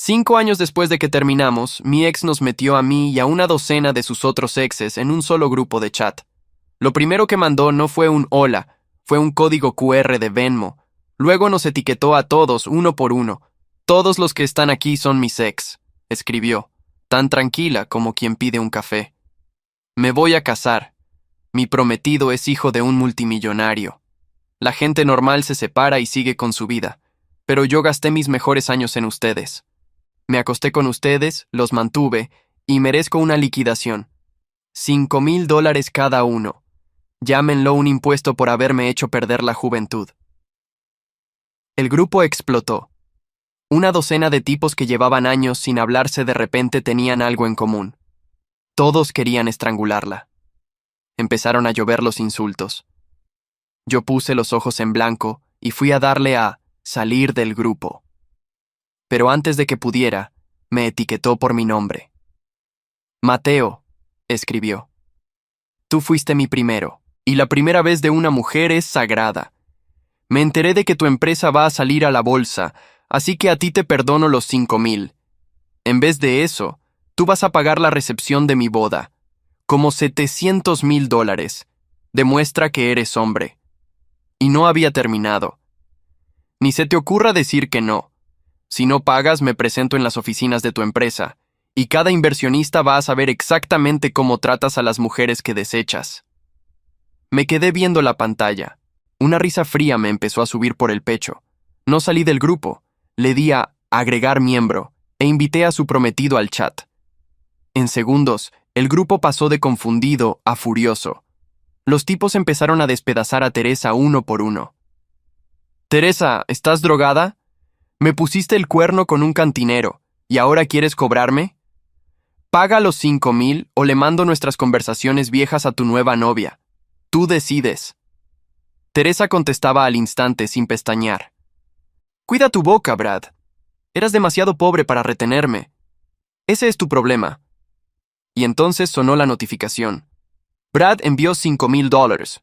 5 años después de que terminamos, mi ex nos metió a mí y a una docena de sus otros exes en un solo grupo de chat. Lo primero que mandó no fue un hola, fue un código QR de Venmo. Luego nos etiquetó a todos, uno por uno. Todos los que están aquí son mis ex, escribió, tan tranquila como quien pide un café. Me voy a casar. Mi prometido es hijo de un multimillonario. La gente normal se separa y sigue con su vida, pero yo gasté mis mejores años en ustedes. Me acosté con ustedes, los mantuve, y merezco una liquidación. $5,000 cada uno. Llámenlo un impuesto por haberme hecho perder la juventud. El grupo explotó. Una docena de tipos que llevaban años sin hablarse de repente tenían algo en común. Todos querían estrangularla. Empezaron a llover los insultos. Yo puse los ojos en blanco y fui a darle a salir del grupo. Pero antes de que pudiera, me etiquetó por mi nombre. Mateo, escribió. Tú fuiste mi primero, y la primera vez de una mujer es sagrada. Me enteré de que tu empresa va a salir a la bolsa, así que a ti te perdono los 5,000. En vez de eso, tú vas a pagar la recepción de mi boda. Como $700,000. Demuestra que eres hombre. Y no había terminado. Ni se te ocurra decir que no. Si no pagas, me presento en las oficinas de tu empresa, y cada inversionista va a saber exactamente cómo tratas a las mujeres que desechas. Me quedé viendo la pantalla. Una risa fría me empezó a subir por el pecho. No salí del grupo. Le di a agregar miembro e invité a su prometido al chat. En segundos, el grupo pasó de confundido a furioso. Los tipos empezaron a despedazar a Teresa uno por uno. Teresa, ¿estás drogada? Me pusiste el cuerno con un cantinero, ¿y ahora quieres cobrarme? Paga los 5,000 o le mando nuestras conversaciones viejas a tu nueva novia. Tú decides. Teresa contestaba al instante sin pestañear. Cuida tu boca, Brad. Eras demasiado pobre para retenerme. Ese es tu problema. Y entonces sonó la notificación. Brad envió $5,000.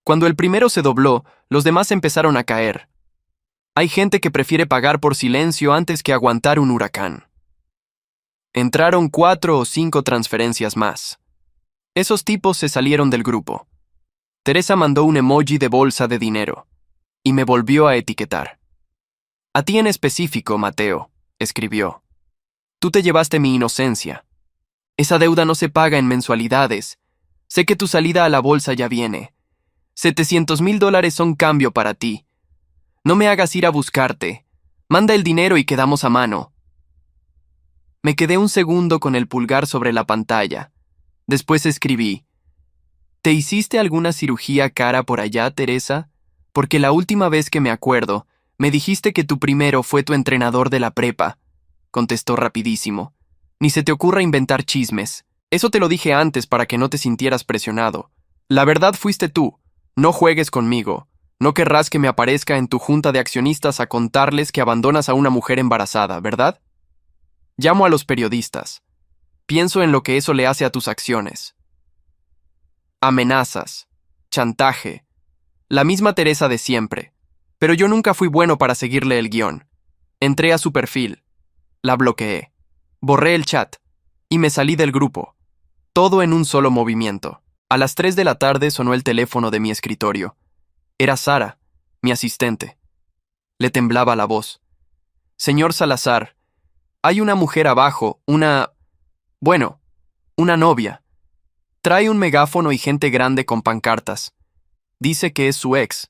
Cuando el primero se dobló, los demás empezaron a caer. Hay gente que prefiere pagar por silencio antes que aguantar un huracán. Entraron 4 o 5 transferencias más. Esos tipos se salieron del grupo. Teresa mandó un emoji de bolsa de dinero y me volvió a etiquetar. A ti en específico, Mateo, escribió. Tú te llevaste mi inocencia. Esa deuda no se paga en mensualidades. Sé que tu salida a la bolsa ya viene. $700,000 son cambio para ti. No me hagas ir a buscarte. Manda el dinero y quedamos a mano. Me quedé un segundo con el pulgar sobre la pantalla. Después escribí. ¿Te hiciste alguna cirugía cara por allá, Teresa? Porque la última vez que me acuerdo, me dijiste que tu primero fue tu entrenador de la prepa. Contestó rapidísimo. Ni se te ocurra inventar chismes. Eso te lo dije antes para que no te sintieras presionado. La verdad fuiste tú. No juegues conmigo. No querrás que me aparezca en tu junta de accionistas a contarles que abandonas a una mujer embarazada, ¿verdad? Llamo a los periodistas. Pienso en lo que eso le hace a tus acciones. Amenazas. Chantaje. La misma Teresa de siempre. Pero yo nunca fui bueno para seguirle el guión. Entré a su perfil. La bloqueé. Borré el chat. Y me salí del grupo. Todo en un solo movimiento. A las 3 de la tarde sonó el teléfono de mi escritorio. Era Sara, mi asistente. Le temblaba la voz. Señor Salazar, hay una mujer abajo, una novia. Trae un megáfono y gente grande con pancartas. Dice que es su ex.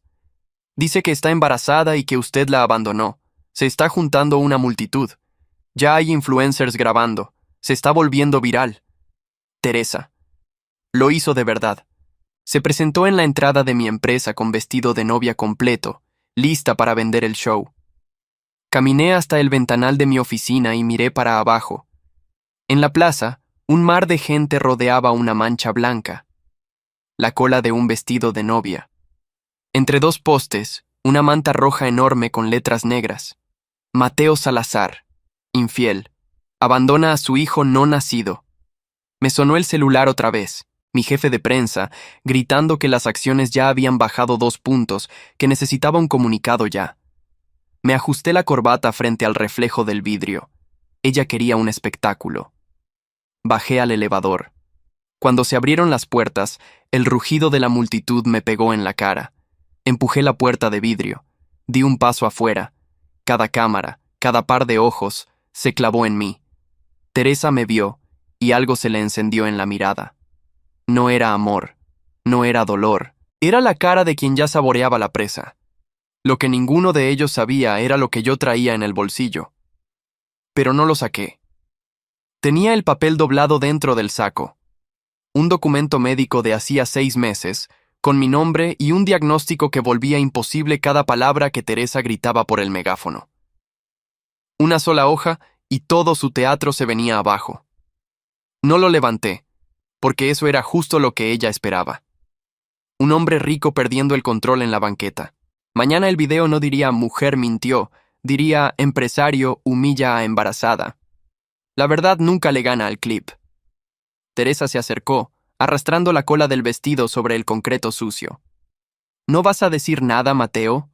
Dice que está embarazada y que usted la abandonó. Se está juntando una multitud. Ya hay influencers grabando. Se está volviendo viral. Teresa. Lo hizo de verdad. Se presentó en la entrada de mi empresa con vestido de novia completo, lista para vender el show. Caminé hasta el ventanal de mi oficina y miré para abajo. En la plaza, un mar de gente rodeaba una mancha blanca. La cola de un vestido de novia. Entre 2 postes, una manta roja enorme con letras negras. Mateo Salazar, infiel, abandona a su hijo no nacido. Me sonó el celular otra vez. Mi jefe de prensa, gritando que las acciones ya habían bajado 2 puntos, que necesitaba un comunicado ya. Me ajusté la corbata frente al reflejo del vidrio. Ella quería un espectáculo. Bajé al elevador. Cuando se abrieron las puertas, el rugido de la multitud me pegó en la cara. Empujé la puerta de vidrio. Di un paso afuera. Cada cámara, cada par de ojos, se clavó en mí. Teresa me vio, y algo se le encendió en la mirada. No era amor, no era dolor, era la cara de quien ya saboreaba la presa. Lo que ninguno de ellos sabía era lo que yo traía en el bolsillo. Pero no lo saqué. Tenía el papel doblado dentro del saco. Un documento médico de hacía 6 meses, con mi nombre y un diagnóstico que volvía imposible cada palabra que Teresa gritaba por el megáfono. Una sola hoja y todo su teatro se venía abajo. No lo levanté, porque eso era justo lo que ella esperaba. Un hombre rico perdiendo el control en la banqueta. Mañana el video no diría mujer mintió, diría empresario humilla a embarazada. La verdad nunca le gana al clip. Teresa se acercó, arrastrando la cola del vestido sobre el concreto sucio. ¿No vas a decir nada, Mateo?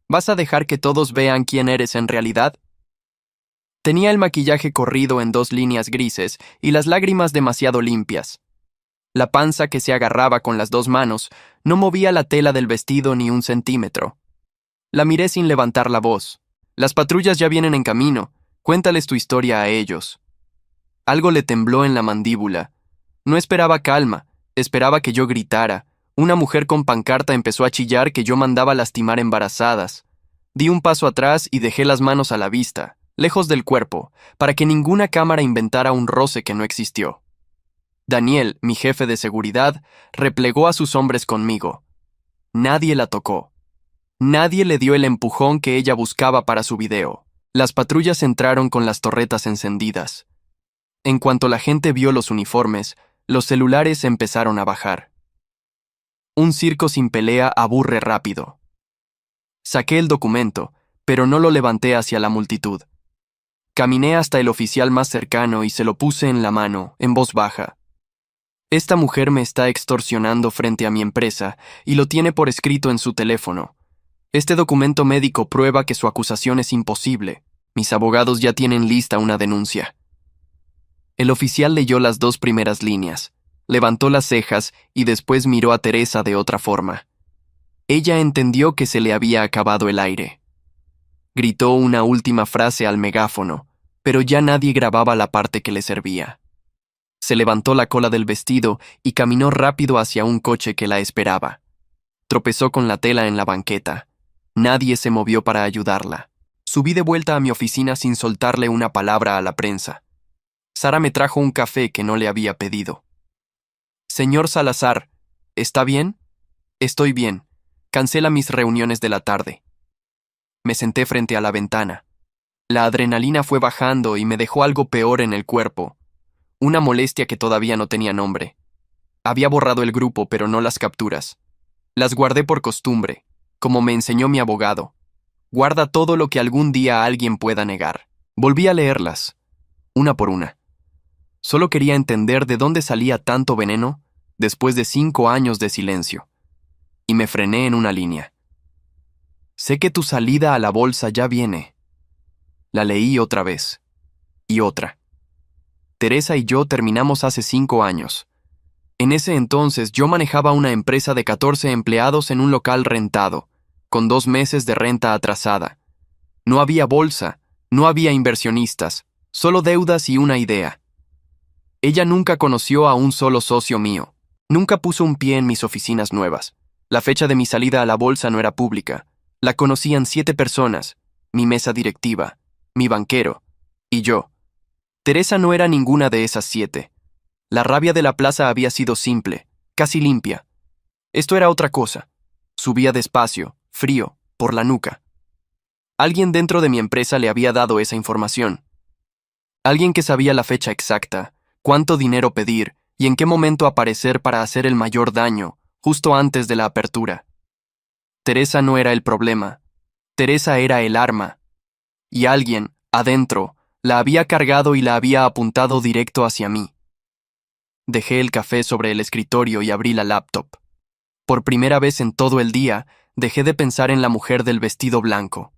¿Vas a dejar que todos vean quién eres en realidad? Tenía el maquillaje corrido en 2 líneas grises y las lágrimas demasiado limpias. La panza que se agarraba con las 2 manos no movía la tela del vestido ni un centímetro. La miré sin levantar la voz. Las patrullas ya vienen en camino. Cuéntales tu historia a ellos. Algo le tembló en la mandíbula. No esperaba calma, esperaba que yo gritara. Una mujer con pancarta empezó a chillar que yo mandaba lastimar embarazadas. Di un paso atrás y dejé las manos a la vista, lejos del cuerpo, para que ninguna cámara inventara un roce que no existió. Daniel, mi jefe de seguridad, replegó a sus hombres conmigo. Nadie la tocó. Nadie le dio el empujón que ella buscaba para su video. Las patrullas entraron con las torretas encendidas. En cuanto la gente vio los uniformes, los celulares empezaron a bajar. Un circo sin pelea aburre rápido. Saqué el documento, pero no lo levanté hacia la multitud. Caminé hasta el oficial más cercano y se lo puse en la mano, en voz baja. Esta mujer me está extorsionando frente a mi empresa y lo tiene por escrito en su teléfono. Este documento médico prueba que su acusación es imposible. Mis abogados ya tienen lista una denuncia. El oficial leyó las 2 primeras líneas, levantó las cejas y después miró a Teresa de otra forma. Ella entendió que se le había acabado el aire. Gritó una última frase al megáfono, pero ya nadie grababa la parte que le servía. Se levantó la cola del vestido y caminó rápido hacia un coche que la esperaba. Tropezó con la tela en la banqueta. Nadie se movió para ayudarla. Subí de vuelta a mi oficina sin soltarle una palabra a la prensa. Sara me trajo un café que no le había pedido. Señor Salazar, ¿está bien? Estoy bien. Cancela mis reuniones de la tarde. Me senté frente a la ventana. La adrenalina fue bajando y me dejó algo peor en el cuerpo. Una molestia que todavía no tenía nombre. Había borrado el grupo, pero no las capturas. Las guardé por costumbre, como me enseñó mi abogado. Guarda todo lo que algún día alguien pueda negar. Volví a leerlas, una por una. Solo quería entender de dónde salía tanto veneno después de 5 años de silencio. Y me frené en una línea. Sé que tu salida a la bolsa ya viene. La leí otra vez. Y otra. Teresa y yo terminamos hace 5 años. En ese entonces yo manejaba una empresa de 14 empleados en un local rentado, con 2 meses de renta atrasada. No había bolsa, no había inversionistas, solo deudas y una idea. Ella nunca conoció a un solo socio mío. Nunca puso un pie en mis oficinas nuevas. La fecha de mi salida a la bolsa no era pública. La conocían 7 personas, mi mesa directiva, mi banquero y yo. Teresa no era ninguna de esas 7. La rabia de la plaza había sido simple, casi limpia. Esto era otra cosa. Subía despacio, frío, por la nuca. Alguien dentro de mi empresa le había dado esa información. Alguien que sabía la fecha exacta, cuánto dinero pedir y en qué momento aparecer para hacer el mayor daño, justo antes de la apertura. Teresa no era el problema. Teresa era el arma. Y alguien, adentro, la había cargado y la había apuntado directo hacia mí. Dejé el café sobre el escritorio y abrí la laptop. Por primera vez en todo el día, dejé de pensar en la mujer del vestido blanco.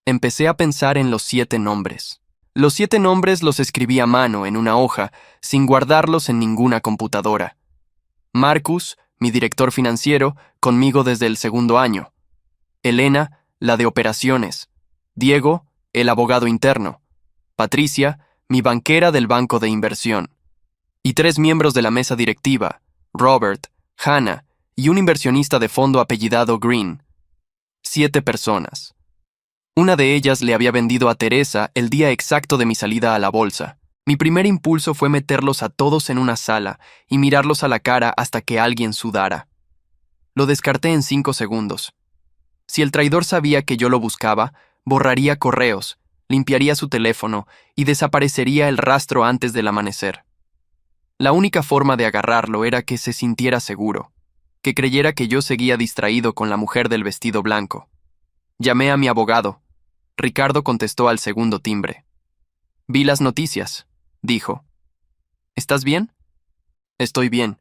Empecé a pensar en los 7 nombres. Los 7 nombres los escribí a mano en una hoja, sin guardarlos en ninguna computadora. Marcus, mi director financiero, conmigo desde el segundo año. Elena, la de operaciones. Diego, el abogado interno. Patricia, mi banquera del banco de inversión. Y 3 miembros de la mesa directiva, Robert, Hannah y un inversionista de fondo apellidado Green. 7 personas. Una de ellas le había vendido a Teresa el día exacto de mi salida a la bolsa. Mi primer impulso fue meterlos a todos en una sala y mirarlos a la cara hasta que alguien sudara. Lo descarté en 5 segundos. Si el traidor sabía que yo lo buscaba, borraría correos, limpiaría su teléfono y desaparecería el rastro antes del amanecer. La única forma de agarrarlo era que se sintiera seguro, que creyera que yo seguía distraído con la mujer del vestido blanco. Llamé a mi abogado. Ricardo contestó al segundo timbre. Vi las noticias, dijo. ¿Estás bien? Estoy bien,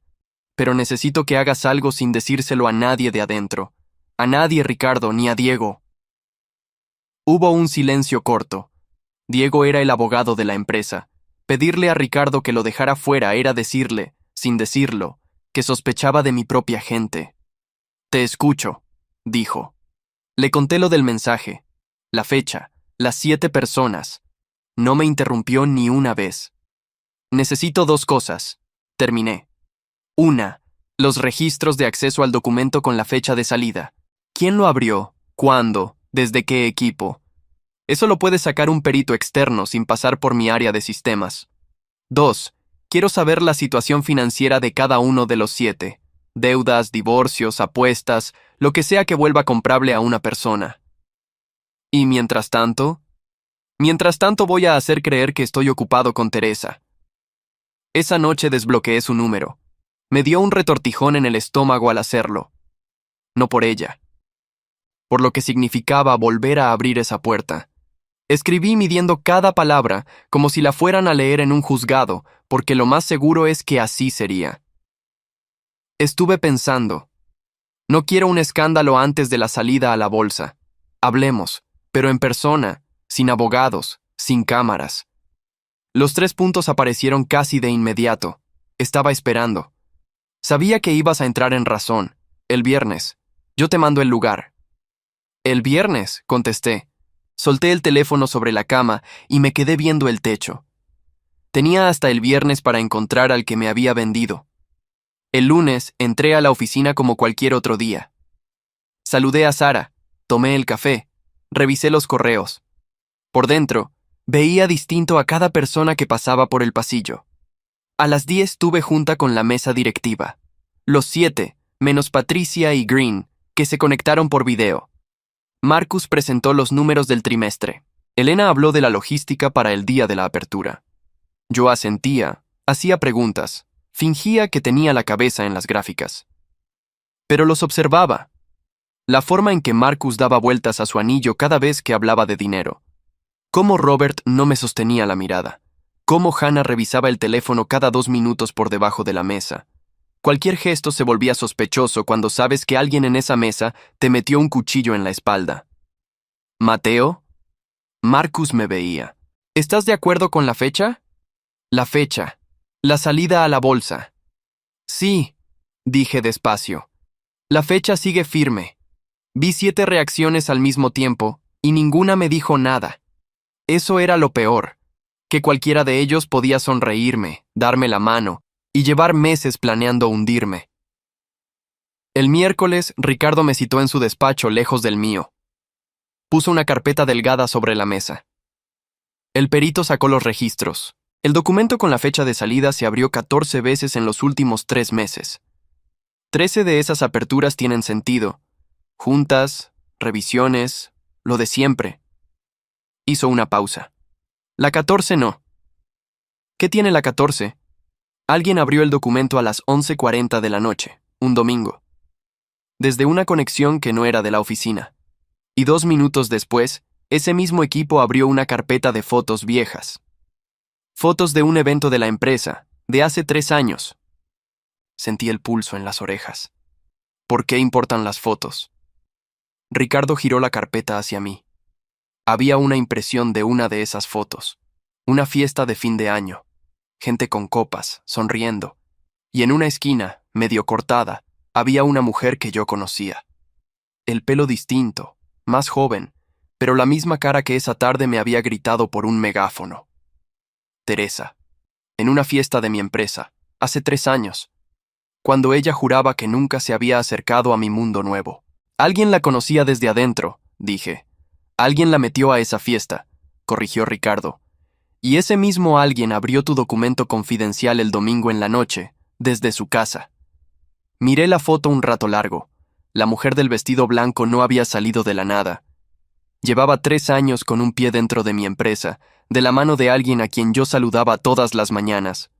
pero necesito que hagas algo sin decírselo a nadie de adentro. A nadie, Ricardo, ni a Diego. Hubo un silencio corto. Diego era el abogado de la empresa. Pedirle a Ricardo que lo dejara fuera era decirle, sin decirlo, que sospechaba de mi propia gente. Te escucho, dijo. Le conté lo del mensaje, la fecha, las 7 personas. No me interrumpió ni una vez. Necesito 2 cosas. Terminé. 1. Los registros de acceso al documento con la fecha de salida. ¿Quién lo abrió? ¿Cuándo? ¿Desde qué equipo? Eso lo puede sacar un perito externo sin pasar por mi área de sistemas. 2. Quiero saber la situación financiera de cada uno de los 7. Deudas, divorcios, apuestas, lo que sea que vuelva comprable a una persona. ¿Y mientras tanto? Mientras tanto voy a hacer creer que estoy ocupado con Teresa. Esa noche desbloqueé su número. Me dio un retortijón en el estómago al hacerlo. No por ella. Por lo que significaba volver a abrir esa puerta. Escribí midiendo cada palabra, como si la fueran a leer en un juzgado, porque lo más seguro es que así sería. Estuve pensando. No quiero un escándalo antes de la salida a la bolsa. Hablemos, pero en persona, sin abogados, sin cámaras. Los 3 puntos aparecieron casi de inmediato. Estaba esperando. Sabía que ibas a entrar en razón. El viernes. Yo te mando el lugar. El viernes, contesté. Solté el teléfono sobre la cama y me quedé viendo el techo. Tenía hasta el viernes para encontrar al que me había vendido. El lunes entré a la oficina como cualquier otro día. Saludé a Sara, tomé el café, revisé los correos. Por dentro, veía distinto a cada persona que pasaba por el pasillo. A las 10 tuve junta con la mesa directiva. Los 7, menos Patricia y Green, que se conectaron por video. Marcus presentó los números del trimestre. Elena habló de la logística para el día de la apertura. Yo asentía, hacía preguntas, fingía que tenía la cabeza en las gráficas. Pero los observaba. La forma en que Marcus daba vueltas a su anillo cada vez que hablaba de dinero. Cómo Robert no me sostenía la mirada. Cómo Hannah revisaba el teléfono cada 2 minutos por debajo de la mesa. Cualquier gesto se volvía sospechoso cuando sabes que alguien en esa mesa te metió un cuchillo en la espalda. ¿Mateo? Marcus me veía. ¿Estás de acuerdo con la fecha? La fecha. La salida a la bolsa. Sí, dije despacio. La fecha sigue firme. Vi 7 reacciones al mismo tiempo y ninguna me dijo nada. Eso era lo peor, que cualquiera de ellos podía sonreírme, darme la mano y llevar meses planeando hundirme. El miércoles, Ricardo me citó en su despacho lejos del mío. Puso una carpeta delgada sobre la mesa. El perito sacó los registros. El documento con la fecha de salida se abrió 14 veces en los últimos 3 meses. 13 de esas aperturas tienen sentido. Juntas, revisiones, lo de siempre. Hizo una pausa. La 14 no. ¿Qué tiene la 14? Alguien abrió el documento a las 11:40 de la noche, un domingo. Desde una conexión que no era de la oficina. Y 2 minutos después, ese mismo equipo abrió una carpeta de fotos viejas. Fotos de un evento de la empresa, de hace 3 años. Sentí el pulso en las orejas. ¿Por qué importan las fotos? Ricardo giró la carpeta hacia mí. Había una impresión de una de esas fotos. Una fiesta de fin de año. Gente con copas, sonriendo. Y en una esquina, medio cortada, había una mujer que yo conocía. El pelo distinto, más joven, pero la misma cara que esa tarde me había gritado por un megáfono. Teresa. En una fiesta de mi empresa, hace 3 años, cuando ella juraba que nunca se había acercado a mi mundo nuevo. Alguien la conocía desde adentro, dije. Alguien la metió a esa fiesta, corrigió Ricardo. Y ese mismo alguien abrió tu documento confidencial el domingo en la noche, desde su casa. Miré la foto un rato largo. La mujer del vestido blanco no había salido de la nada. Llevaba 3 años con un pie dentro de mi empresa, de la mano de alguien a quien yo saludaba todas las mañanas.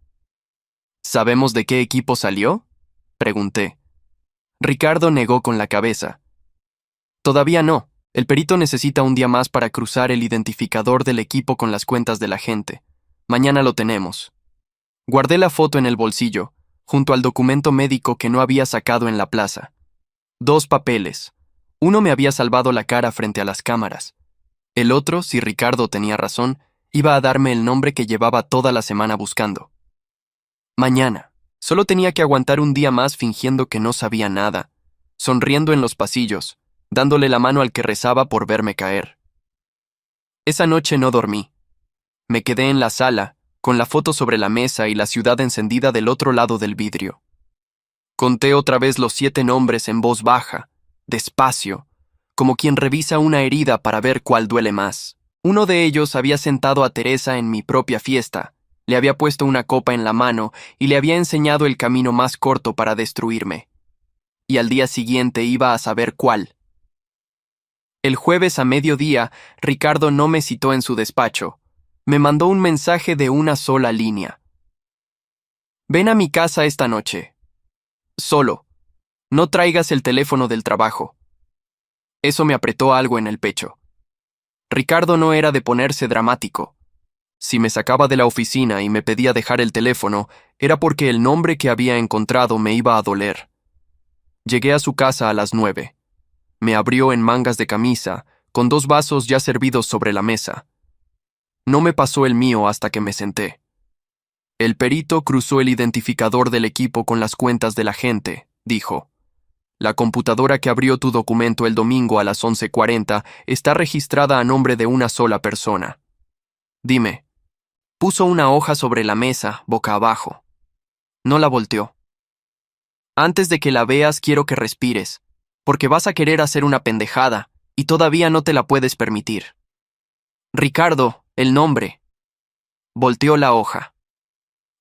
¿Sabemos de qué equipo salió?, pregunté. Ricardo negó con la cabeza. Todavía no. El perito necesita un día más para cruzar el identificador del equipo con las cuentas de la gente. Mañana lo tenemos. Guardé la foto en el bolsillo, junto al documento médico que no había sacado en la plaza. 2 papeles. Uno me había salvado la cara frente a las cámaras. El otro, si Ricardo tenía razón, iba a darme el nombre que llevaba toda la semana buscando. Mañana. Solo tenía que aguantar un día más fingiendo que no sabía nada, sonriendo en los pasillos, dándole la mano al que rezaba por verme caer. Esa noche no dormí. Me quedé en la sala, con la foto sobre la mesa y la ciudad encendida del otro lado del vidrio. Conté otra vez los 7 nombres en voz baja, despacio, como quien revisa una herida para ver cuál duele más. Uno de ellos había sentado a Teresa en mi propia fiesta, le había puesto una copa en la mano y le había enseñado el camino más corto para destruirme. Y al día siguiente iba a saber cuál. El jueves a mediodía, Ricardo no me citó en su despacho. Me mandó un mensaje de una sola línea. Ven a mi casa esta noche. Solo. No traigas el teléfono del trabajo. Eso me apretó algo en el pecho. Ricardo no era de ponerse dramático. Si me sacaba de la oficina y me pedía dejar el teléfono, era porque el nombre que había encontrado me iba a doler. Llegué a su casa a las 9. Me abrió en mangas de camisa, con 2 vasos ya servidos sobre la mesa. No me pasó el mío hasta que me senté. El perito cruzó el identificador del equipo con las cuentas de la gente, dijo. La computadora que abrió tu documento el domingo a las 11:40 está registrada a nombre de una sola persona. Dime. Puso una hoja sobre la mesa, boca abajo. No la volteó. Antes de que la veas quiero que respires, porque vas a querer hacer una pendejada, y todavía no te la puedes permitir. Ricardo, el nombre. Volteó la hoja.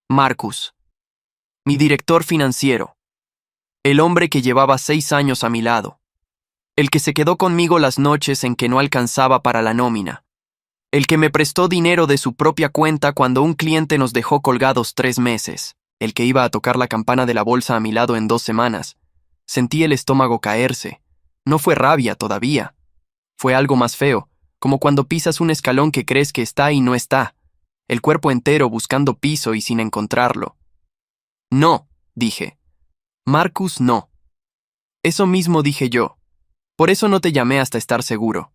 Marcus. Mi director financiero. El hombre que llevaba 6 años a mi lado. El que se quedó conmigo las noches en que no alcanzaba para la nómina. El que me prestó dinero de su propia cuenta cuando un cliente nos dejó colgados 3 meses. El que iba a tocar la campana de la bolsa a mi lado en 2 semanas. Sentí el estómago caerse. No fue rabia todavía. Fue algo más feo, como cuando pisas un escalón que crees que está y no está. El cuerpo entero buscando piso y sin encontrarlo. No, dije. Marcus, no. Eso mismo dije yo. Por eso no te llamé hasta estar seguro.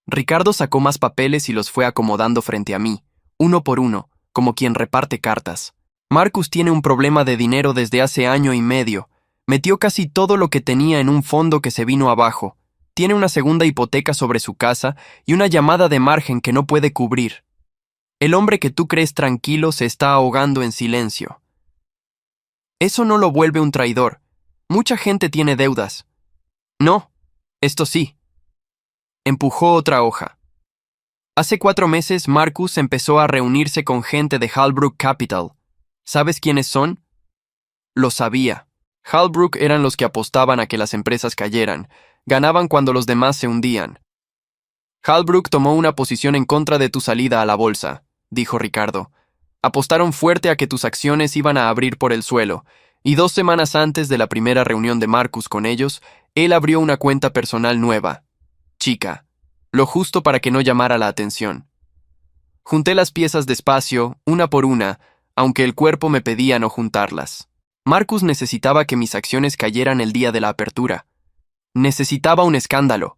Ricardo sacó más papeles y los fue acomodando frente a mí, uno por uno, como quien reparte cartas. Marcus tiene un problema de dinero desde hace 1 año y medio. Metió casi todo lo que tenía en un fondo que se vino abajo. Tiene una segunda hipoteca sobre su casa y una llamada de margen que no puede cubrir. El hombre que tú crees tranquilo se está ahogando en silencio. Eso no lo vuelve un traidor. Mucha gente tiene deudas. No, esto sí. Empujó otra hoja. Hace 4 meses Marcus empezó a reunirse con gente de Halbrook Capital. ¿Sabes quiénes son? Lo sabía. Halbrook eran los que apostaban a que las empresas cayeran. Ganaban cuando los demás se hundían. Halbrook tomó una posición en contra de tu salida a la bolsa, dijo Ricardo. Apostaron fuerte a que tus acciones iban a abrir por el suelo, y 2 semanas antes de la primera reunión de Marcus con ellos, él abrió una cuenta personal nueva. Chica, lo justo para que no llamara la atención. Junté las piezas despacio, una por una, aunque el cuerpo me pedía no juntarlas. Marcus necesitaba que mis acciones cayeran el día de la apertura. Necesitaba un escándalo,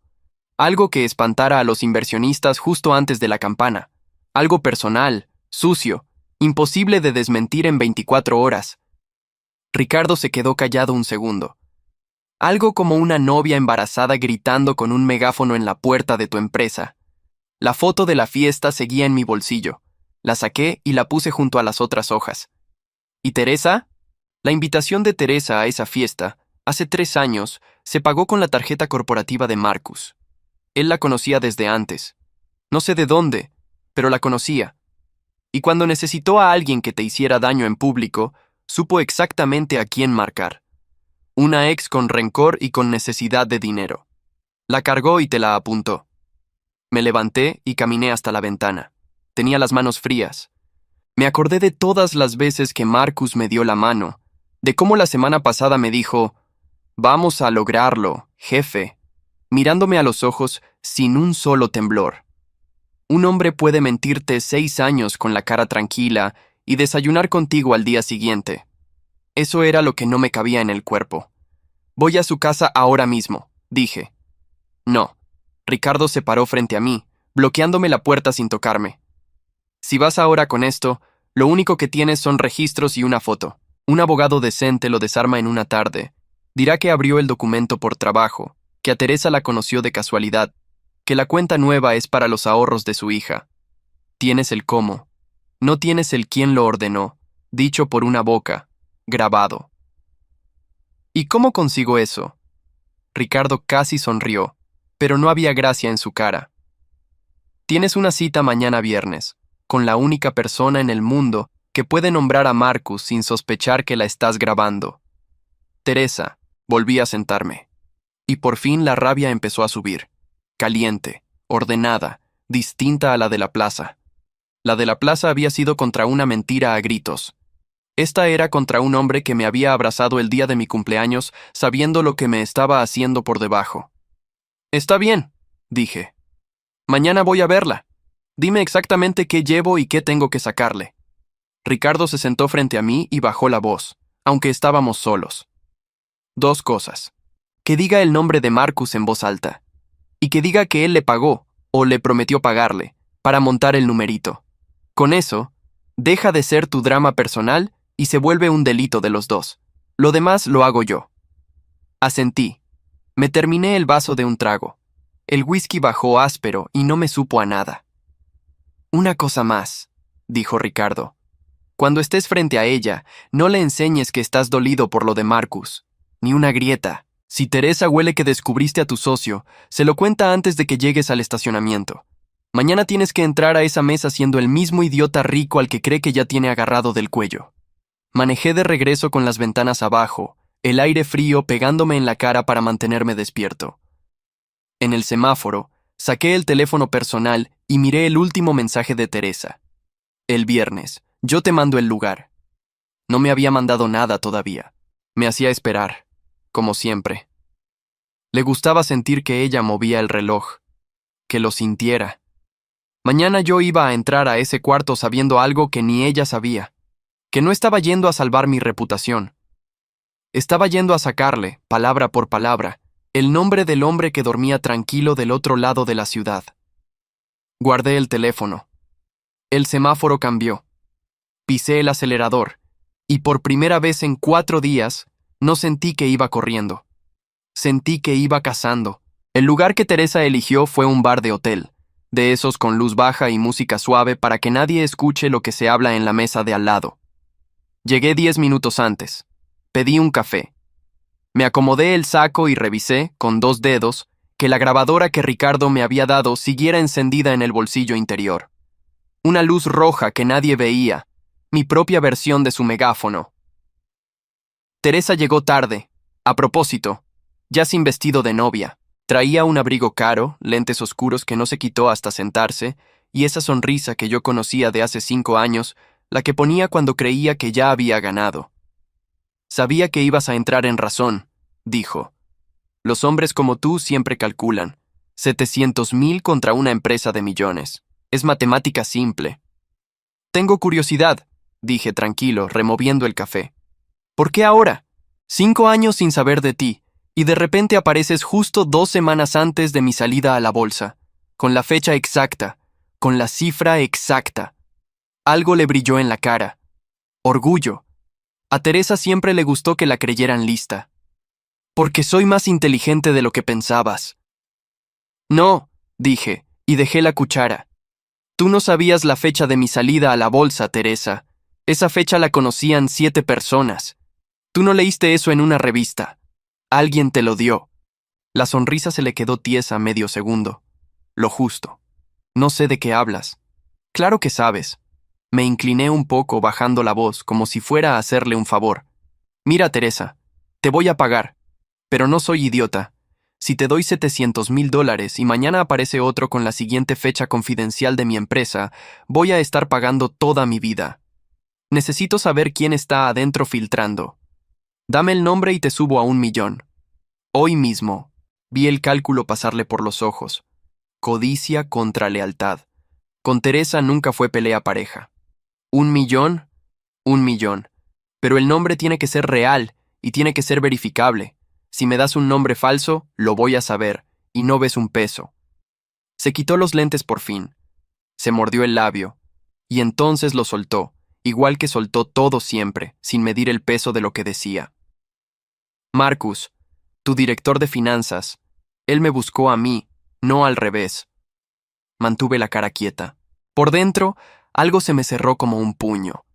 algo que espantara a los inversionistas justo antes de la campana, Algo personal, sucio, imposible de desmentir en 24 horas. Ricardo se quedó callado un segundo. Algo como una novia embarazada gritando con un megáfono en la puerta de tu empresa. La foto de la fiesta seguía en mi bolsillo. La saqué y la puse junto a las otras hojas. ¿Y Teresa? La invitación de Teresa a esa fiesta, hace 3 años, se pagó con la tarjeta corporativa de Marcus. Él la conocía desde antes. No sé de dónde, pero la conocía. Y cuando necesitó a alguien que te hiciera daño en público, supo exactamente a quién marcar. Una ex con rencor y con necesidad de dinero. La cargó y te la apuntó. Me levanté y caminé hasta la ventana. Tenía las manos frías. Me acordé de todas las veces que Marcus me dio la mano, de cómo la semana pasada me dijo, «Vamos a lograrlo, jefe», mirándome a los ojos sin un solo temblor. Un hombre puede mentirte 6 años con la cara tranquila y desayunar contigo al día siguiente. Eso era lo que no me cabía en el cuerpo. «Voy a su casa ahora mismo», dije. No. Ricardo se paró frente a mí, bloqueándome la puerta sin tocarme. «Si vas ahora con esto, lo único que tienes son registros y una foto. Un abogado decente lo desarma en una tarde. Dirá que abrió el documento por trabajo, que a Teresa la conoció de casualidad, que la cuenta nueva es para los ahorros de su hija. Tienes el cómo. No tienes el quién lo ordenó, dicho por una boca, grabado». ¿Y cómo consigo eso? Ricardo casi sonrió, pero no había gracia en su cara. Tienes una cita mañana viernes, con la única persona en el mundo que puede nombrar a Marcus sin sospechar que la estás grabando. Teresa. Volví a sentarme. Y por fin la rabia empezó a subir. Caliente, ordenada, distinta a la de la plaza. La de la plaza había sido contra una mentira a gritos. Esta era contra un hombre que me había abrazado el día de mi cumpleaños sabiendo lo que me estaba haciendo por debajo. «Está bien», dije. «Mañana voy a verla. Dime exactamente qué llevo y qué tengo que sacarle». Ricardo se sentó frente a mí y bajó la voz, aunque estábamos solos. 2 cosas. Que diga el nombre de Marcus en voz alta. Y que diga que él le pagó, o le prometió pagarle, para montar el numerito. Con eso, deja de ser tu drama personal y se vuelve un delito de los dos. Lo demás lo hago yo. Asentí. Me terminé el vaso de un trago. El whisky bajó áspero y no me supo a nada. «Una cosa más», dijo Ricardo. «Cuando estés frente a ella, no le enseñes que estás dolido por lo de Marcus. Ni una grieta. Si Teresa huele que descubriste a tu socio, se lo cuenta antes de que llegues al estacionamiento. Mañana tienes que entrar a esa mesa siendo el mismo idiota rico al que cree que ya tiene agarrado del cuello». Manejé de regreso con las ventanas abajo, el aire frío pegándome en la cara para mantenerme despierto. En el semáforo, saqué el teléfono personal y miré el último mensaje de Teresa. «El viernes, yo te mando el lugar». No me había mandado nada todavía. Me hacía esperar, como siempre. Le gustaba sentir que ella movía el reloj, que lo sintiera. Mañana yo iba a entrar a ese cuarto sabiendo algo que ni ella sabía, que no estaba yendo a salvar mi reputación. Estaba yendo a sacarle, palabra por palabra, el nombre del hombre que dormía tranquilo del otro lado de la ciudad. Guardé el teléfono. El semáforo cambió. Pisé el acelerador, y por primera vez en 4 días, no sentí que iba corriendo. Sentí que iba cazando. El lugar que Teresa eligió fue un bar de hotel, de esos con luz baja y música suave para que nadie escuche lo que se habla en la mesa de al lado. Llegué 10 minutos antes. Pedí un café. Me acomodé el saco y revisé, con 2 dedos, que la grabadora que Ricardo me había dado siguiera encendida en el bolsillo interior. Una luz roja que nadie veía, mi propia versión de su megáfono. Teresa llegó tarde, a propósito, ya sin vestido de novia. Traía un abrigo caro, lentes oscuros que no se quitó hasta sentarse, y esa sonrisa que yo conocía de hace 5 años, la que ponía cuando creía que ya había ganado. «Sabía que ibas a entrar en razón», dijo. «Los hombres como tú siempre calculan. 700,000 contra una empresa de millones. Es matemática simple». «Tengo curiosidad», dije tranquilo, removiendo el café. «¿Por qué ahora? 5 años sin saber de ti, y de repente apareces justo 2 semanas antes de mi salida a la bolsa, con la fecha exacta, con la cifra exacta. Algo le brilló en la cara. Orgullo. A Teresa siempre le gustó que la creyeran lista. Porque soy más inteligente de lo que pensabas. No, dije, y dejé la cuchara. Tú no sabías la fecha de mi salida a la bolsa, Teresa. Esa fecha la conocían 7 personas. Tú no leíste eso en una revista. Alguien te lo dio. La sonrisa se le quedó tiesa medio segundo. Lo justo. No sé de qué hablas. Claro que sabes. Me incliné un poco bajando la voz como si fuera a hacerle un favor. Mira, Teresa, te voy a pagar. Pero no soy idiota. Si te doy $700,000 y mañana aparece otro con la siguiente fecha confidencial de mi empresa, voy a estar pagando toda mi vida. Necesito saber quién está adentro filtrando. Dame el nombre y te subo a 1,000,000. Hoy mismo. Vi el cálculo pasarle por los ojos. Codicia contra lealtad. Con Teresa nunca fue pelea pareja. 1,000,000, 1,000,000. Pero el nombre tiene que ser real y tiene que ser verificable. Si me das un nombre falso, lo voy a saber, y no ves un peso. Se quitó los lentes por fin. Se mordió el labio. Y entonces lo soltó, igual que soltó todo siempre, sin medir el peso de lo que decía. Marcus, tu director de finanzas, él me buscó a mí, no al revés. Mantuve la cara quieta. Por dentro, algo se me cerró como un puño.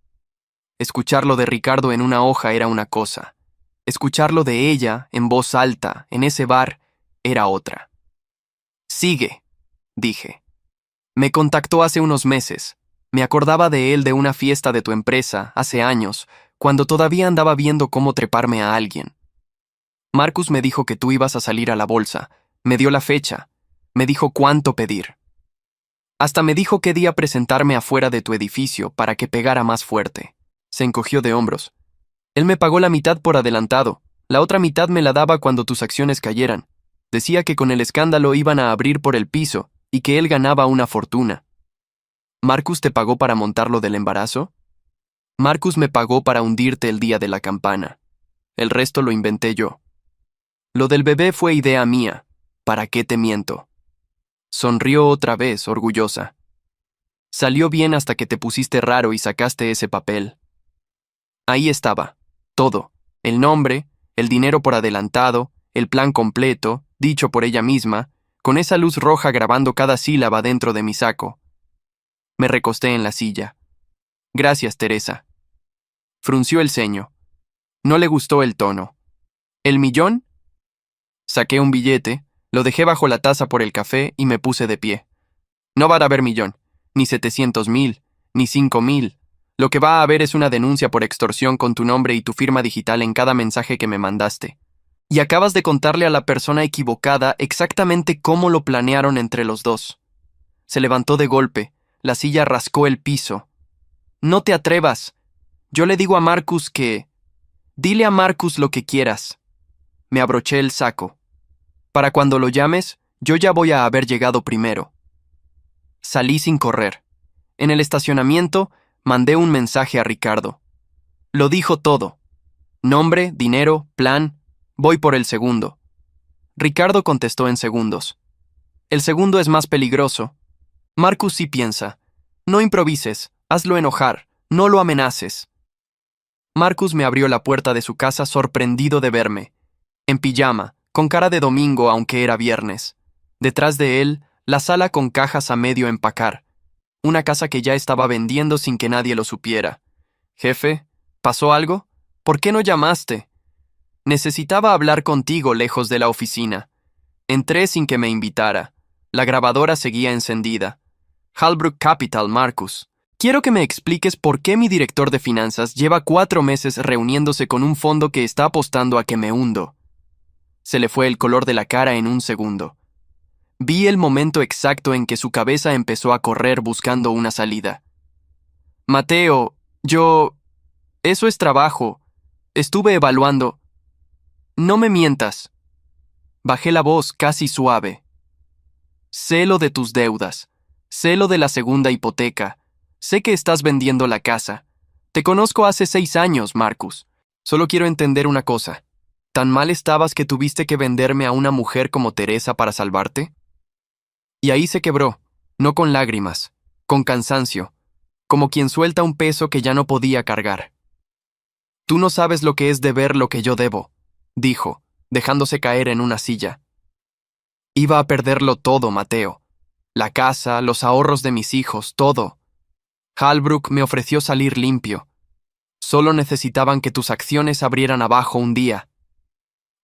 Escucharlo de Ricardo en una hoja era una cosa. Escucharlo de ella, en voz alta, en ese bar, era otra. Sigue, dije. Me contactó hace unos meses. Me acordaba de él de una fiesta de tu empresa, hace años, cuando todavía andaba viendo cómo treparme a alguien. Marcus me dijo que tú ibas a salir a la bolsa. Me dio la fecha. Me dijo cuánto pedir. Hasta me dijo qué día presentarme afuera de tu edificio para que pegara más fuerte. Se encogió de hombros. Él me pagó la mitad por adelantado. La otra mitad me la daba cuando tus acciones cayeran. Decía que con el escándalo iban a abrir por el piso y que él ganaba una fortuna. ¿Marcus te pagó para montar lo del embarazo? Marcus me pagó para hundirte el día de la campana. El resto lo inventé yo. Lo del bebé fue idea mía. ¿Para qué te miento? Sonrió otra vez, orgullosa. Salió bien hasta que te pusiste raro y sacaste ese papel. Ahí estaba, todo, el nombre, el dinero por adelantado, el plan completo, dicho por ella misma, con esa luz roja grabando cada sílaba dentro de mi saco. Me recosté en la silla. Gracias, Teresa. Frunció el ceño. No le gustó el tono. ¿El 1,000,000? Saqué un billete, lo dejé bajo la taza por el café y me puse de pie. No va a haber 1,000,000, ni 700,000, ni 5,000. Lo que va a haber es una denuncia por extorsión con tu nombre y tu firma digital en cada mensaje que me mandaste. Y acabas de contarle a la persona equivocada exactamente cómo lo planearon entre los dos. Se levantó de golpe, la silla rascó el piso. No te atrevas. Yo le digo a Marcus que... Dile a Marcus lo que quieras. Me abroché el saco. Para cuando lo llames, yo ya voy a haber llegado primero. Salí sin correr. En el estacionamiento, mandé un mensaje a Ricardo. Lo dijo todo. Nombre, dinero, plan, voy por el segundo. Ricardo contestó en segundos. El segundo es más peligroso. Marcus sí piensa. No improvises, hazlo enojar, no lo amenaces. Marcus me abrió la puerta de su casa sorprendido de verme. En pijama, con cara de domingo aunque era viernes. Detrás de él, la sala con cajas a medio empacar. Una casa que ya estaba vendiendo sin que nadie lo supiera. Jefe, ¿pasó algo? ¿Por qué no llamaste? Necesitaba hablar contigo lejos de la oficina. Entré sin que me invitara. La grabadora seguía encendida. Halbrook Capital, Marcus. Quiero que me expliques por qué mi director de finanzas lleva 4 meses reuniéndose con un fondo que está apostando a que me hundo. Se le fue el color de la cara en un segundo. Vi el momento exacto en que su cabeza empezó a correr buscando una salida. Mateo, eso es trabajo. Estuve evaluando. No me mientas. Bajé la voz casi suave. Sé lo de tus deudas. Sé lo de la segunda hipoteca. Sé que estás vendiendo la casa. Te conozco hace 6 años, Marcus. Solo quiero entender una cosa. ¿Tan mal estabas que tuviste que venderme a una mujer como Teresa para salvarte? Y ahí se quebró. No con lágrimas, con cansancio, como quien suelta un peso que ya no podía cargar. Tú no sabes lo que es deber lo que yo debo, dijo, dejándose caer en una silla. Iba a perderlo todo, Mateo. La casa, los ahorros de mis hijos, todo. Halbrook me ofreció salir limpio. Solo necesitaban que tus acciones abrieran abajo un día.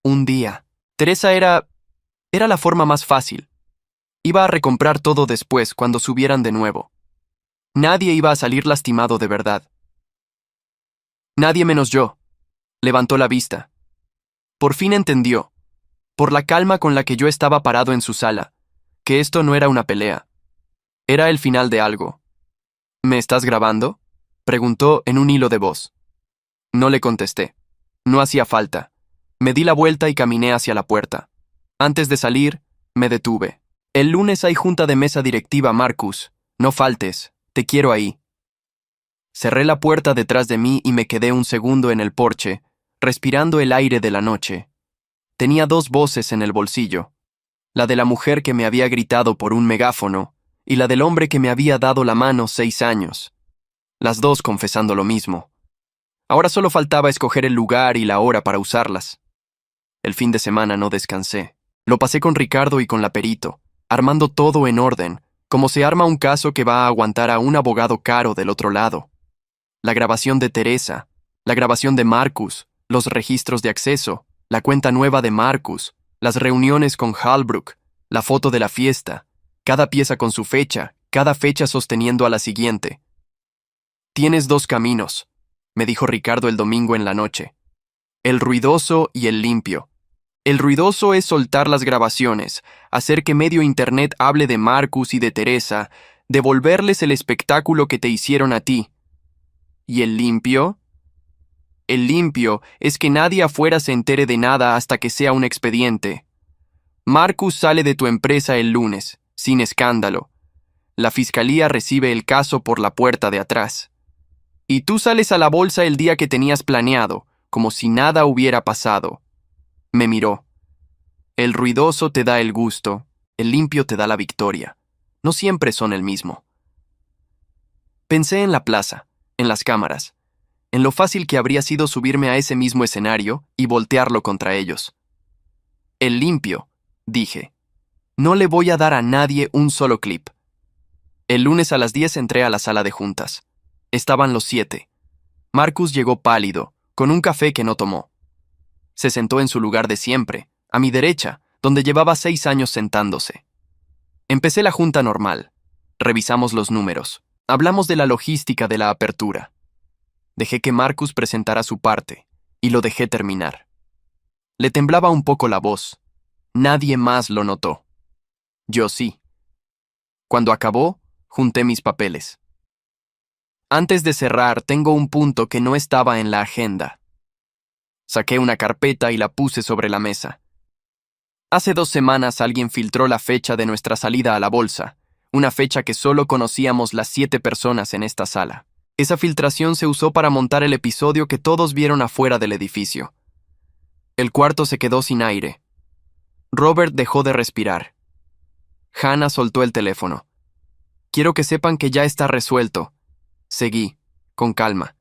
Un día. Teresa era la forma más fácil. Iba a recomprar todo después, cuando subieran de nuevo. Nadie iba a salir lastimado de verdad. Nadie menos yo. Levantó la vista. Por fin entendió, por la calma con la que yo estaba parado en su sala, que esto no era una pelea. Era el final de algo. ¿Me estás grabando?, preguntó en un hilo de voz. No le contesté. No hacía falta. Me di la vuelta y caminé hacia la puerta. Antes de salir, me detuve. El lunes hay junta de mesa directiva, Marcus. No faltes. Te quiero ahí. Cerré la puerta detrás de mí y me quedé un segundo en el porche, respirando el aire de la noche. Tenía dos voces en el bolsillo. La de la mujer que me había gritado por un megáfono y la del hombre que me había dado la mano 6 años. Las dos confesando lo mismo. Ahora solo faltaba escoger el lugar y la hora para usarlas. El fin de semana no descansé. Lo pasé con Ricardo y con la perito, armando todo en orden, como se arma un caso que va a aguantar a un abogado caro del otro lado. La grabación de Teresa, la grabación de Marcus, los registros de acceso, la cuenta nueva de Marcus, las reuniones con Halbrook, la foto de la fiesta, cada pieza con su fecha, cada fecha sosteniendo a la siguiente. Tienes 2 caminos, me dijo Ricardo el domingo en la noche. El ruidoso y el limpio. El ruidoso es soltar las grabaciones, hacer que medio internet hable de Marcus y de Teresa, devolverles el espectáculo que te hicieron a ti. ¿Y el limpio? El limpio es que nadie afuera se entere de nada hasta que sea un expediente. Marcus sale de tu empresa el lunes, sin escándalo. La fiscalía recibe el caso por la puerta de atrás. Y tú sales a la bolsa el día que tenías planeado, como si nada hubiera pasado. Me miró. El ruidoso te da el gusto, el limpio te da la victoria. No siempre son el mismo. Pensé en la plaza, en las cámaras, en lo fácil que habría sido subirme a ese mismo escenario y voltearlo contra ellos. El limpio, dije. No le voy a dar a nadie un solo clip. El lunes a las 10 entré a la sala de juntas. Estaban los 7. Marcus llegó pálido, con un café que no tomó. Se sentó en su lugar de siempre, a mi derecha, donde llevaba 6 años sentándose. Empecé la junta normal. Revisamos los números. Hablamos de la logística de la apertura. Dejé que Marcus presentara su parte, y lo dejé terminar. Le temblaba un poco la voz. Nadie más lo notó. Yo sí. Cuando acabó, junté mis papeles. Antes de cerrar, tengo un punto que no estaba en la agenda. Saqué una carpeta y la puse sobre la mesa. Hace 2 semanas alguien filtró la fecha de nuestra salida a la bolsa, una fecha que solo conocíamos las 7 personas en esta sala. Esa filtración se usó para montar el episodio que todos vieron afuera del edificio. El cuarto se quedó sin aire. Robert dejó de respirar. Hannah soltó el teléfono. Quiero que sepan que ya está resuelto. Seguí, con calma.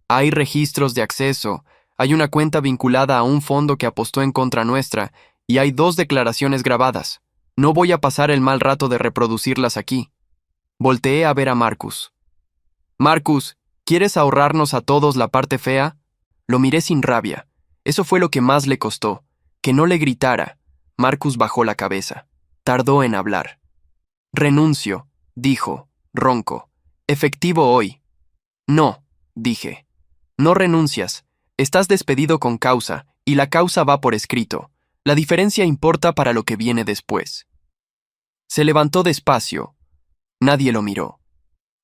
Hay registros de acceso, hay una cuenta vinculada a un fondo que apostó en contra nuestra, y hay 2 declaraciones grabadas. No voy a pasar el mal rato de reproducirlas aquí. Volteé a ver a Marcus. Marcus, ¿quieres ahorrarnos a todos la parte fea? Lo miré sin rabia. Eso fue lo que más le costó, que no le gritara. Marcus bajó la cabeza. Tardó en hablar. Renuncio, dijo, ronco. Efectivo hoy. No, dije. No renuncias. Estás despedido con causa, y la causa va por escrito. La diferencia importa para lo que viene después. Se levantó despacio. Nadie lo miró.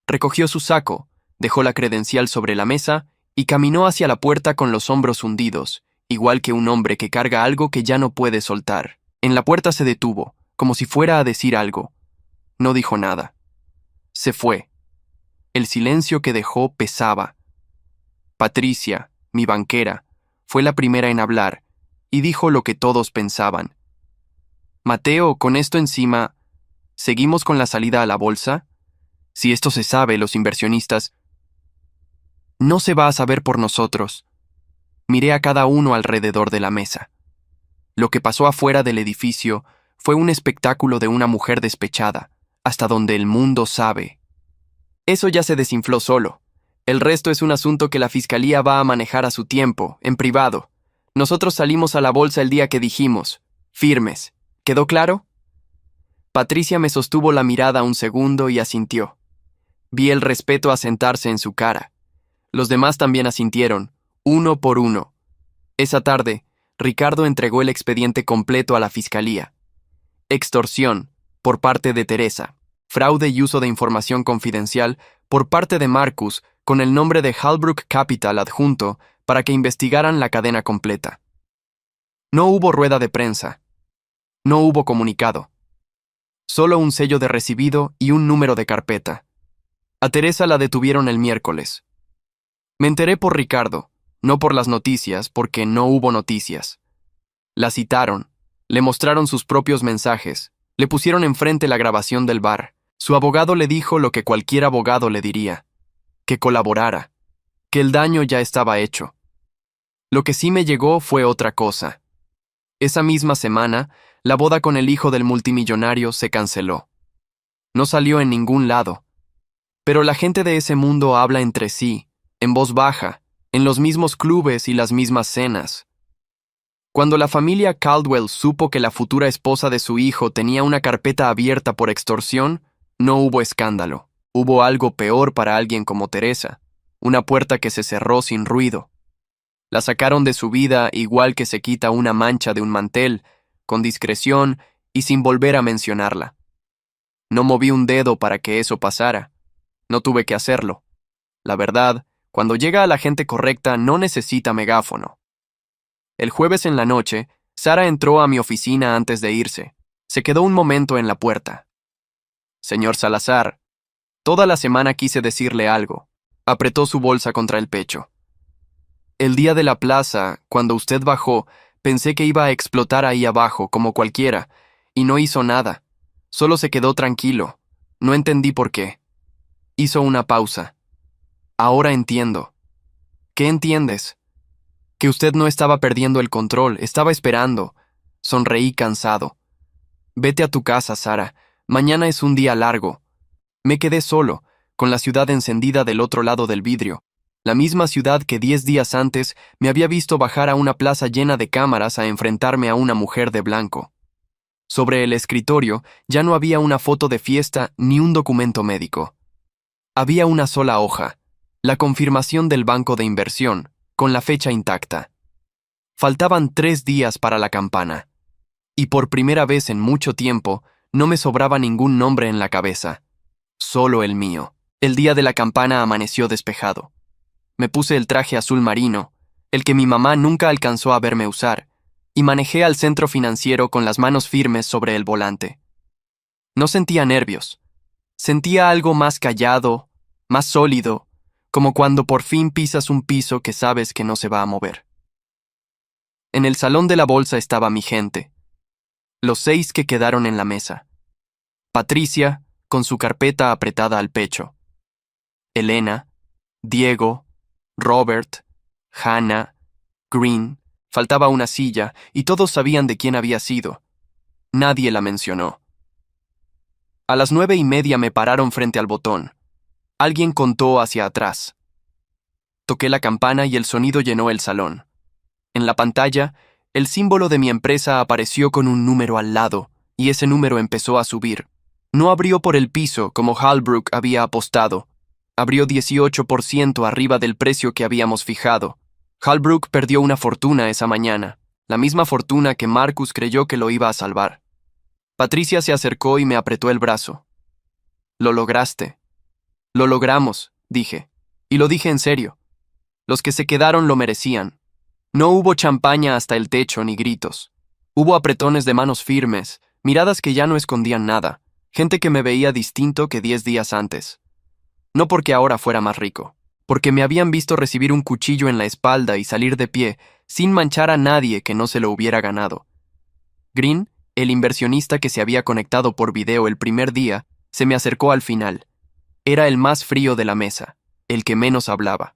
Recogió su saco, dejó la credencial sobre la mesa y caminó hacia la puerta con los hombros hundidos, igual que un hombre que carga algo que ya no puede soltar. En la puerta se detuvo, como si fuera a decir algo. No dijo nada. Se fue. El silencio que dejó pesaba. Patricia, mi banquera, fue la primera en hablar y dijo lo que todos pensaban. Mateo, con esto encima, ¿Seguimos con la salida a la bolsa? Si esto se sabe, los inversionistas... No se va a saber por nosotros. Miré a cada uno alrededor de la mesa. Lo que pasó afuera del edificio fue un espectáculo de una mujer despechada, hasta donde el mundo sabe. Eso ya se desinfló solo. El resto es un asunto que la fiscalía va a manejar a su tiempo, en privado. Nosotros salimos a la bolsa el día que dijimos, firmes. ¿Quedó claro? Patricia me sostuvo la mirada un segundo y asintió. Vi el respeto asentarse en su cara. Los demás también asintieron, uno por uno. Esa tarde, Ricardo entregó el expediente completo a la fiscalía. Extorsión, por parte de Teresa. Fraude y uso de información confidencial, por parte de Marcus, con el nombre de Halbrook Capital adjunto, para que investigaran la cadena completa. No hubo rueda de prensa. No hubo comunicado. Solo un sello de recibido y un número de carpeta. A Teresa la detuvieron el miércoles. Me enteré por Ricardo, no por las noticias, porque no hubo noticias. La citaron, le mostraron sus propios mensajes, le pusieron enfrente la grabación del bar. Su abogado le dijo lo que cualquier abogado le diría, que colaborara, que el daño ya estaba hecho. Lo que sí me llegó fue otra cosa. Esa misma semana, la boda con el hijo del multimillonario se canceló. No salió en ningún lado. Pero la gente de ese mundo habla entre sí, en voz baja, en los mismos clubes y las mismas cenas. Cuando la familia Caldwell supo que la futura esposa de su hijo tenía una carpeta abierta por extorsión, no hubo escándalo. Hubo algo peor para alguien como Teresa, una puerta que se cerró sin ruido. La sacaron de su vida igual que se quita una mancha de un mantel, con discreción y sin volver a mencionarla. No moví un dedo para que eso pasara. No tuve que hacerlo. La verdad, cuando llega a la gente correcta no necesita megáfono. El jueves en la noche, Sara entró a mi oficina antes de irse. Se quedó un momento en la puerta. Señor Salazar, toda la semana quise decirle algo. Apretó su bolsa contra el pecho. El día de la plaza, cuando usted bajó, pensé que iba a explotar ahí abajo, como cualquiera, y no hizo nada. Solo se quedó tranquilo. No entendí por qué. Hizo una pausa. Ahora entiendo. ¿Qué entiendes? Que usted no estaba perdiendo el control, estaba esperando. Sonreí cansado. Vete a tu casa, Sara. Mañana es un día largo. Me quedé solo, con la ciudad encendida del otro lado del vidrio. La misma ciudad que 10 días antes me había visto bajar a una plaza llena de cámaras a enfrentarme a una mujer de blanco. Sobre el escritorio ya no había una foto de fiesta ni un documento médico. Había una sola hoja, la confirmación del banco de inversión, con la fecha intacta. Faltaban 3 días para la campana. Y por primera vez en mucho tiempo, no me sobraba ningún nombre en la cabeza. Solo el mío. El día de la campana amaneció despejado. Me puse el traje azul marino, el que mi mamá nunca alcanzó a verme usar, y manejé al centro financiero con las manos firmes sobre el volante. No sentía nervios. Sentía algo más callado, más sólido, como cuando por fin pisas un piso que sabes que no se va a mover. En el salón de la bolsa estaba mi gente. Los 6 que quedaron en la mesa. Patricia, con su carpeta apretada al pecho. Elena, Diego, Robert, Hannah, Green. Faltaba una silla y todos sabían de quién había sido. Nadie la mencionó. A las 9:30 me pararon frente al botón. Alguien contó hacia atrás. Toqué la campana y el sonido llenó el salón. En la pantalla, el símbolo de mi empresa apareció con un número al lado, y ese número empezó a subir. No abrió por el piso como Halbrook había apostado. Abrió 18% arriba del precio que habíamos fijado. Halbrook perdió una fortuna esa mañana, la misma fortuna que Marcus creyó que lo iba a salvar. Patricia se acercó y me apretó el brazo. Lo lograste. Lo logramos, dije. Y lo dije en serio. Los que se quedaron lo merecían. No hubo champaña hasta el techo ni gritos. Hubo apretones de manos firmes, miradas que ya no escondían nada, gente que me veía distinto que 10 días antes. No porque ahora fuera más rico, porque me habían visto recibir un cuchillo en la espalda y salir de pie, sin manchar a nadie que no se lo hubiera ganado. Green, El inversionista que se había conectado por video el primer día se me acercó al final. Era el más frío de la mesa, el que menos hablaba.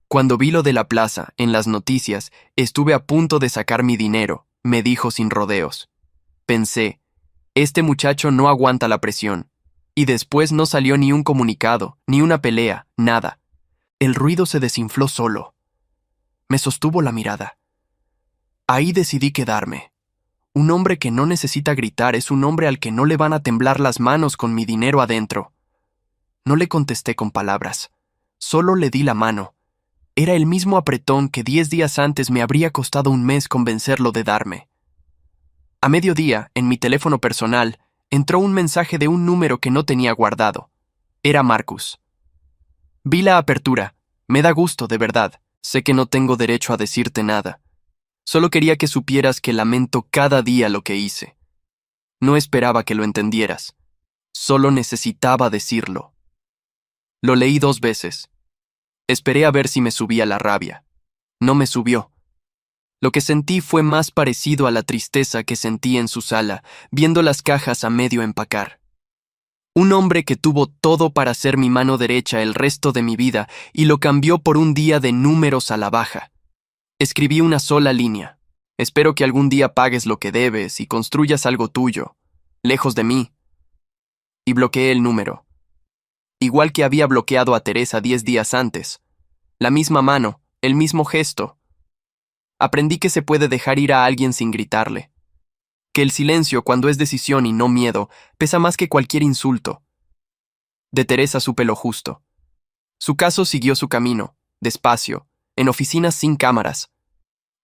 Cuando vi lo de la plaza, en las noticias, estuve a punto de sacar mi dinero, me dijo sin rodeos. Pensé, este muchacho no aguanta la presión. Y después no salió ni un comunicado, ni una pelea, nada. El ruido se desinfló solo. Me sostuvo la mirada. Ahí decidí quedarme. Un hombre que no necesita gritar es un hombre al que no le van a temblar las manos con mi dinero adentro. No le contesté con palabras. Solo le di la mano. Era el mismo apretón que 10 días antes me habría costado un mes convencerlo de darme. A mediodía, en mi teléfono personal, entró un mensaje de un número que no tenía guardado. Era Marcus. Vi la apertura. Me da gusto, de verdad. Sé que no tengo derecho a decirte nada. Solo quería que supieras que lamento cada día lo que hice. No esperaba que lo entendieras. Solo necesitaba decirlo. Lo leí 2 veces. Esperé a ver si me subía la rabia. No me subió. Lo que sentí fue más parecido a la tristeza que sentí en su sala, viendo las cajas a medio empacar. Un hombre que tuvo todo para ser mi mano derecha el resto de mi vida y lo cambió por un día de números a la baja. Escribí una sola línea. Espero que algún día pagues lo que debes y construyas algo tuyo, lejos de mí. Y bloqueé el número. Igual que había bloqueado a Teresa 10 días antes. La misma mano, el mismo gesto. Aprendí que se puede dejar ir a alguien sin gritarle. Que el silencio, cuando es decisión y no miedo, pesa más que cualquier insulto. De Teresa supe lo justo. Su caso siguió su camino, despacio, en oficinas sin cámaras.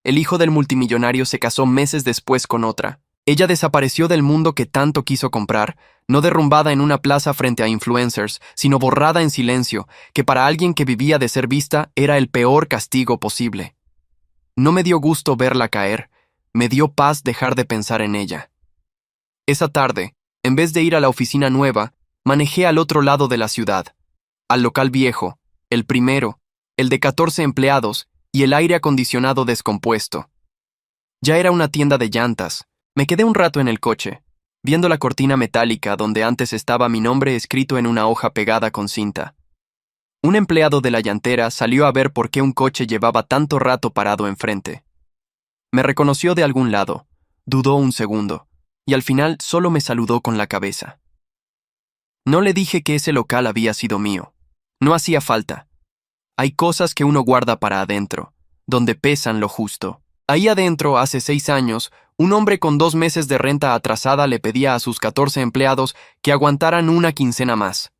El hijo del multimillonario se casó meses después con otra. Ella desapareció del mundo que tanto quiso comprar, no derrumbada en una plaza frente a influencers, sino borrada en silencio, que para alguien que vivía de ser vista era el peor castigo posible. No me dio gusto verla caer, me dio paz dejar de pensar en ella. Esa tarde, en vez de ir a la oficina nueva, manejé al otro lado de la ciudad, al local viejo, el primero, el de 14 empleados y el aire acondicionado descompuesto. Ya era una tienda de llantas. Me quedé un rato en el coche, viendo la cortina metálica donde antes estaba mi nombre escrito en una hoja pegada con cinta. Un empleado de la llantera salió a ver por qué un coche llevaba tanto rato parado enfrente. Me reconoció de algún lado, dudó un segundo, y al final solo me saludó con la cabeza. No le dije que ese local había sido mío. No hacía falta. Hay cosas que uno guarda para adentro, donde pesan lo justo. Ahí adentro, hace 6 años, un hombre con 2 meses de renta atrasada le pedía a sus 14 empleados que aguantaran una quincena más.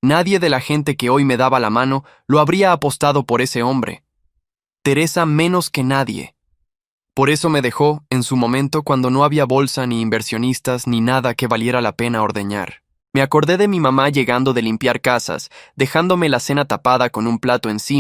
Nadie de la gente que hoy me daba la mano lo habría apostado por ese hombre. Teresa menos que nadie. Por eso me dejó, en su momento, cuando no había bolsa ni inversionistas ni nada que valiera la pena ordeñar. Me acordé de mi mamá llegando de limpiar casas, dejándome la cena tapada con un plato encima.